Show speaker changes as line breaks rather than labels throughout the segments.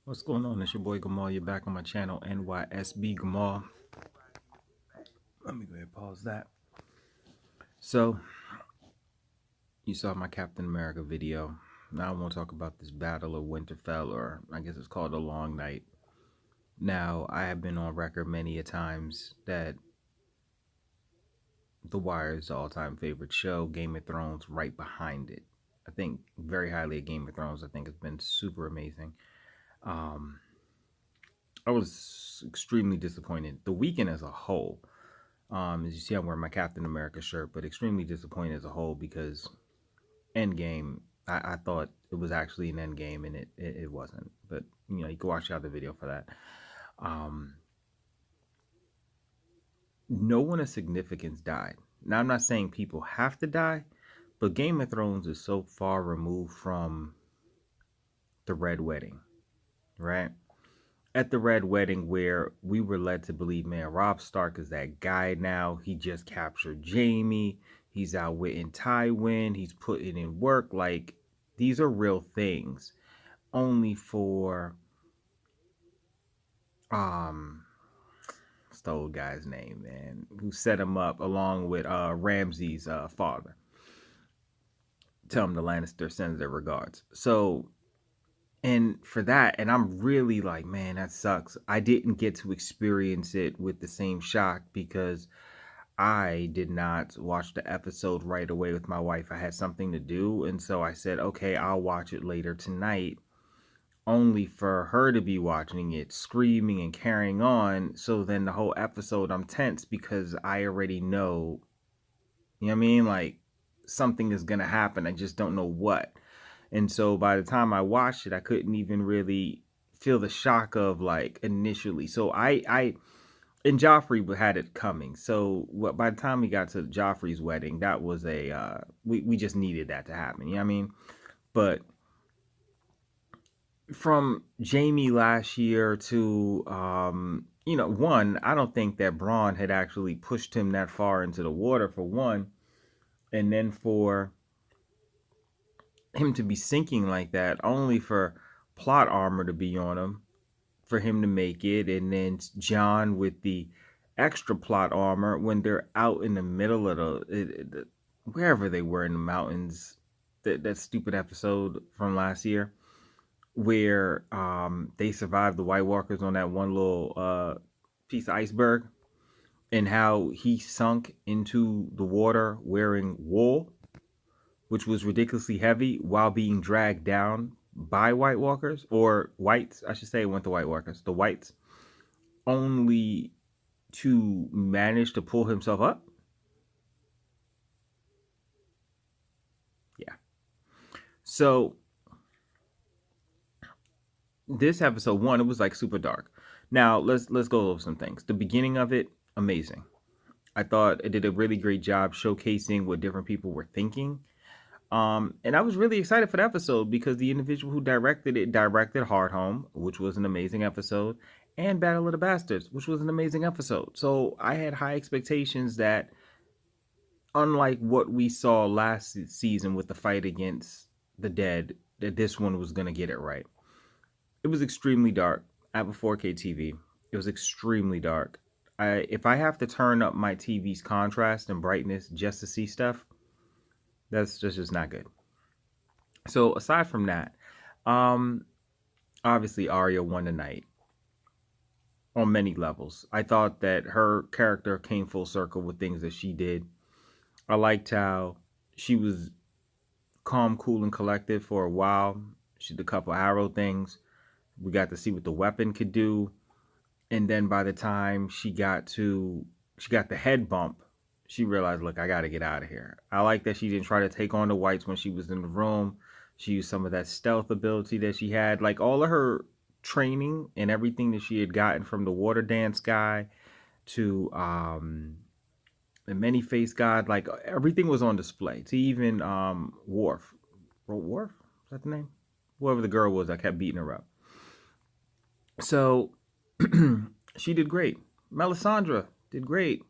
What's going on? It's your boy Gamal. You're back on my channel, NYSB Gamal. Let me go ahead and pause that. So, you saw my Captain America video. Now I want to talk about this Battle of Winterfell, or I guess it's called The Long Night. Now, I have been on record many a times that The Wire is the all-time favorite show. Game of Thrones right behind it. I think very highly of Game of Thrones. I think it's been super amazing. I was extremely disappointed. The weekend as a whole, as you see, I'm wearing my Captain America shirt, but extremely disappointed as a whole because Endgame, I thought it was actually an Endgame, and it wasn't. But you can watch the other video for that. No one of significance died. Now, I'm not saying people have to die, but Game of Thrones is so far removed from the Red Wedding, right? At the Red Wedding, where we were led to believe, man, Robb Stark is that guy now. He just captured Jaime. He's outwitting Tywin. He's putting in work. Like, these are real things. Only for, what's the old guy's name, man, who set him up along with Ramsay's father. Tell him the Lannister sends their regards. So, and for that, and I'm really like, man, that sucks. I didn't get to experience it with the same shock because I did not watch the episode right away with my wife. I had something to do, and so I said, okay, I'll watch it later tonight, only for her to be watching it, screaming and carrying on. So then the whole episode, I'm tense because I already know, you know what I mean? Like, something is going to happen. I just don't know what. And so by the time I watched it, I couldn't even really feel the shock of, like, initially. So and Joffrey had it coming. So by the time we got to Joffrey's wedding, that was we just needed that to happen. You know what I mean? But from Jaime last year to one, I don't think that Bronn had actually pushed him that far into the water, for one, and then for him to be sinking like that, only for plot armor to be on him, for him to make it, and then Jon with the extra plot armor when they're out in the middle of the wherever they were in the mountains. That stupid episode from last year where they survived the White Walkers on that one little piece of iceberg, and how he sunk into the water wearing wool, which was ridiculously heavy, while being dragged down by White Walkers, or whites, I should say. It went to White Walkers, the whites, only to manage to pull himself up. Yeah. So this episode one, it was like super dark. Now let's go over some things. The beginning of it, amazing. I thought it did a really great job showcasing what different people were thinking. And I was really excited for the episode because the individual who directed it directed Hardhome, which was an amazing episode, and Battle of the Bastards, which was an amazing episode. So I had high expectations that, unlike what we saw last season with the fight against the dead, that this one was going to get it right. It was extremely dark. I have a 4K TV. It was extremely dark. If I have to turn up my TV's contrast and brightness just to see stuff, that's just not good. So aside from that, obviously Arya won the night on many levels. I thought that her character came full circle with things that she did. I liked how she was calm, cool, and collected for a while. She did a couple arrow things. We got to see what the weapon could do. And then by the time she got the head bump, she realized, look, I got to get out of here. I like that she didn't try to take on the whites when she was in the room. She used some of that stealth ability that she had. Like, all of her training and everything that she had gotten from the water dance guy to the many-faced god, like, everything was on display. To even Worf. Worf? Is that the name? Whoever the girl was that kept beating her up. So she did great. Melisandre did great.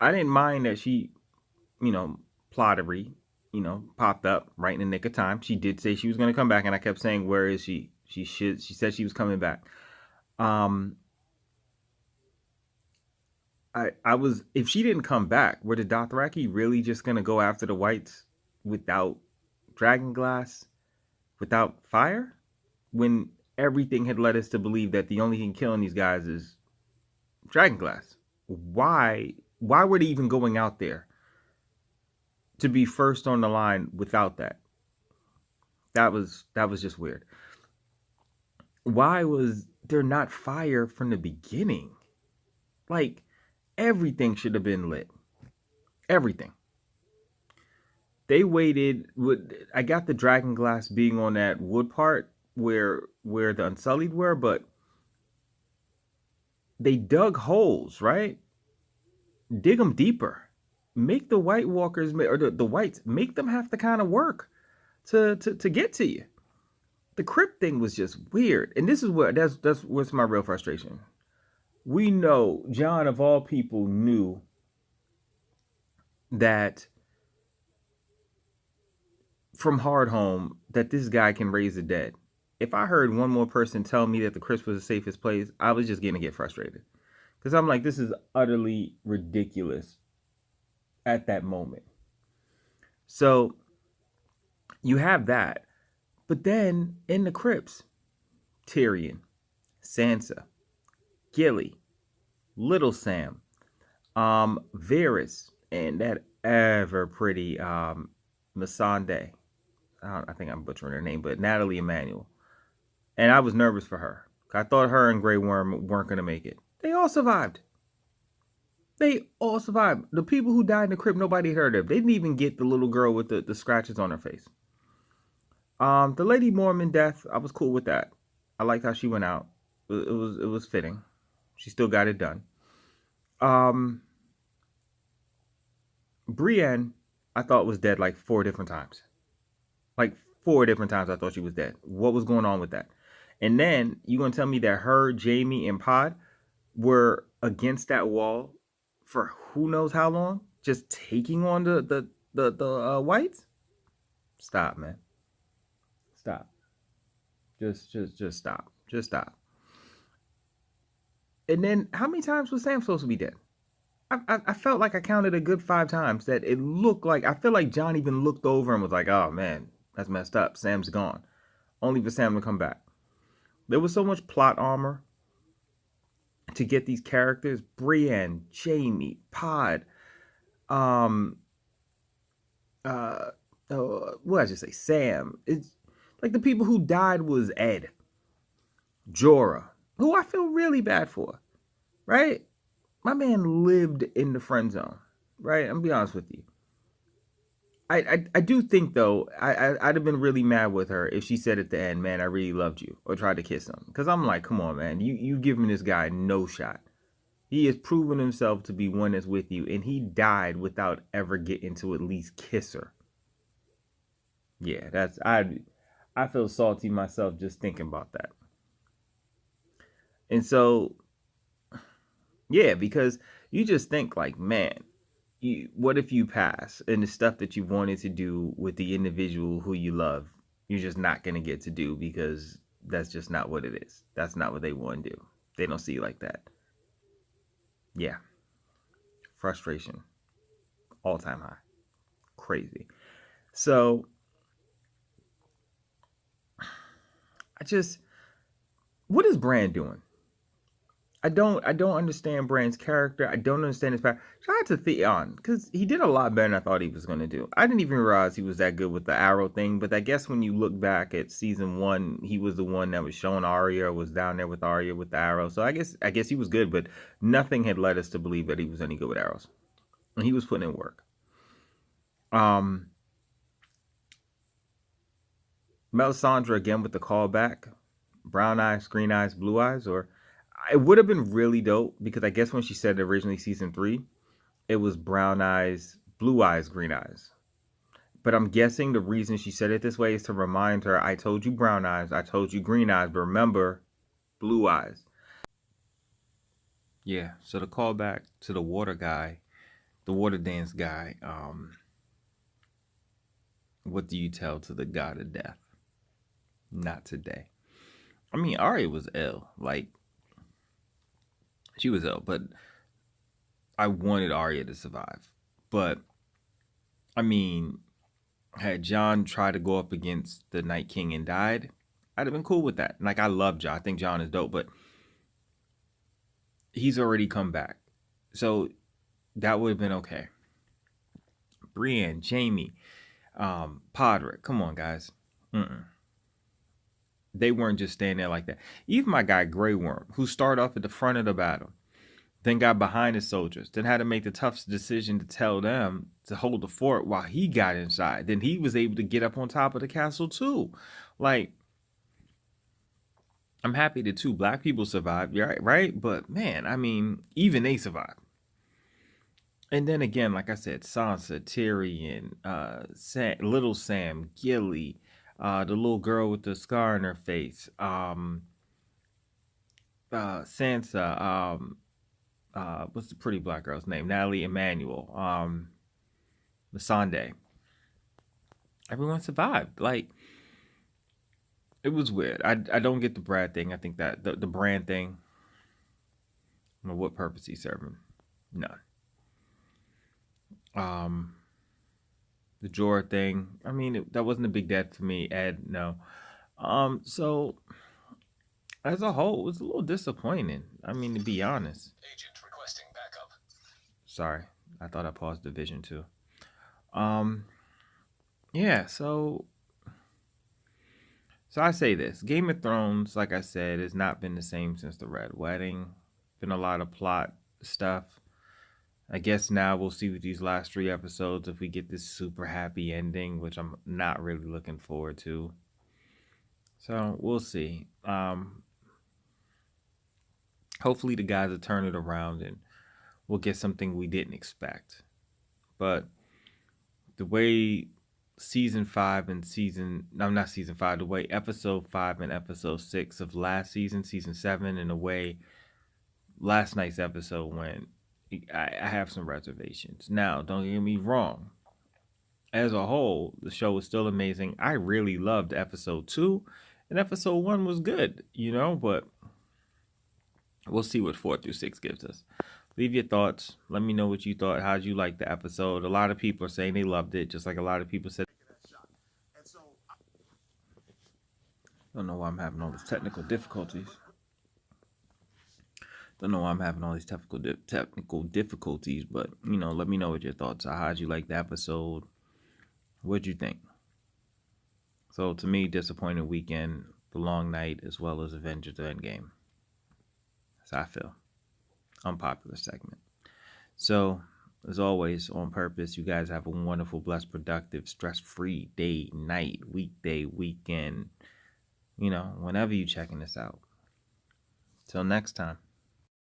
I didn't mind that she, plottery, popped up right in the nick of time. She did say she was going to come back, and I kept saying, where is she? She said she was coming back. Um, I was, if she didn't come back, were the Dothraki really just gonna go after the whites without dragon glass, without fire, when everything had led us to believe that the only thing killing these guys is dragon glass? Why were they even going out there to be first on the line without that? That was just weird. Why was there not fire from the beginning? Like, everything should have been lit. Everything. They waited. I got the dragon glass being on that wood part where the Unsullied were, but they dug holes, right? Dig them deeper. Make the White Walkers, or the whites, make them have to kind of work to get to you. The crypt thing was just weird, and this is what that's what's my real frustration. We know John of all people knew that from Hardhome that this guy can raise the dead. If I heard one more person tell me that the crypt was the safest place, I was just gonna get frustrated, because I'm like, this is utterly ridiculous at that moment. So you have that, but then in the crypts, Tyrion, Sansa, Gilly, Little Sam, Varys, and that ever pretty Missandei. I think I'm butchering her name, but Natalie Emanuel. And I was nervous for her. I thought her and Grey Worm weren't going to make it. They all survived. They all survived. The people who died in the crypt, nobody heard of. They didn't even get the little girl with the scratches on her face. The Lady Mormon death, I was cool with that. I liked how she went out. It was fitting. She still got it done. Brienne, I thought was dead like 4 different times. Like 4 different times I thought she was dead. What was going on with that? And then you gonna tell me that her, Jamie, and Pod were against that wall for who knows how long, just taking on the whites? Stop, man. Stop. Just stop. Just stop. And then how many times was Sam supposed to be dead? I felt like I counted a good 5 times that it looked like, I feel like John even looked over and was like, oh man, that's messed up. Sam's gone. Only for Sam to come back. There was so much plot armor to get these characters. Brienne, Jamie, Pod, what did I just say? Sam. It's like the people who died was Ed, Jorah, who I feel really bad for, right? My man lived in the friend zone, right? I'm gonna be honest with you. I do think though, I'd have been really mad with her if she said at the end, man, I really loved you, or tried to kiss him. Because I'm like, come on, man, you giving this guy no shot. He has proven himself to be one that's with you, and he died without ever getting to at least kiss her. Yeah, I feel salty myself just thinking about that. And so, yeah, because you just think like, man, what if you pass and the stuff that you wanted to do with the individual who you love, you're just not going to get to do because that's just not what it is. That's not what they want to do. They don't see you like that. Yeah. Frustration. All-time high. Crazy. So, what is Bran doing? I don't understand Bran's character. I don't understand his power. Shout out to Theon, because he did a lot better than I thought he was going to do. I didn't even realize he was that good with the arrow thing, but I guess when you look back at season 1, he was the one that was showing Arya, was down there with Arya with the arrow. So I guess he was good, but nothing had led us to believe that he was any good with arrows. And he was putting in work. Melisandre again with the callback. Brown eyes, green eyes, blue eyes, or it would have been really dope, because I guess when she said it originally season 3, it was brown eyes, blue eyes, green eyes. But I'm guessing the reason she said it this way is to remind her, I told you brown eyes, I told you green eyes, but remember, blue eyes. Yeah, so the callback to the water guy, the water dance guy, what do you tell to the god of death? Not today. I mean, Arya was ill. Like, she was ill, but I wanted Arya to survive. But, I mean, had Jon tried to go up against the Night King and died, I'd have been cool with that. Like, I love Jon. I think Jon is dope, but he's already come back. So that would have been okay. Brienne, Jaime, Podrick. Come on, guys. Mm-mm. They weren't just standing there like that. Even my guy Grey Worm, who started off at the front of the battle, then got behind his soldiers, then had to make the tough decision to tell them to hold the fort while he got inside. Then he was able to get up on top of the castle too. Like, I'm happy the two black people survived, right? But man, I mean, even they survived. And then again, like I said, Sansa, Tyrion, Little Sam, Gilly, the little girl with the scar on her face, Sansa, what's the pretty black girl's name? Natalie Emmanuel, Missandei. Everyone survived. Like, it was weird. I don't get the Brad thing. I think that the brand thing, I don't know what purpose he's serving. None. The Jorah thing. I mean, that wasn't a big death for me. Ed, no. So as a whole, it was a little disappointing. I mean, to be honest. Agent requesting backup. Sorry, I thought I paused Division 2. Yeah. So I say this: Game of Thrones, like I said, has not been the same since the Red Wedding. Been a lot of plot stuff. I guess now we'll see with these last 3 episodes if we get this super happy ending, which I'm not really looking forward to. So we'll see. Hopefully the guys will turn it around and we'll get something we didn't expect. But the way season 5 and the way episode 5 and episode 6 of last season 7, and the way last night's episode went, I have some reservations. Now, don't get me wrong. As a whole, the show was still amazing. I really loved episode 2, and episode 1 was good, but we'll see what 4 through 6 gives us. Leave your thoughts. Let me know what you thought. How'd you like the episode? A lot of people are saying they loved it, just like a lot of people said. I don't know why I'm having all these technical difficulties. Don't know why I'm having all these technical difficulties, but let me know what your thoughts are. How'd you like the episode? What'd you think? So to me, disappointing weekend, the long night, as well as Avengers Endgame. That's how I feel. Unpopular segment. So as always, on purpose, you guys have a wonderful, blessed, productive, stress-free day, night, weekday, weekend. Whenever you checking this out. Till next time.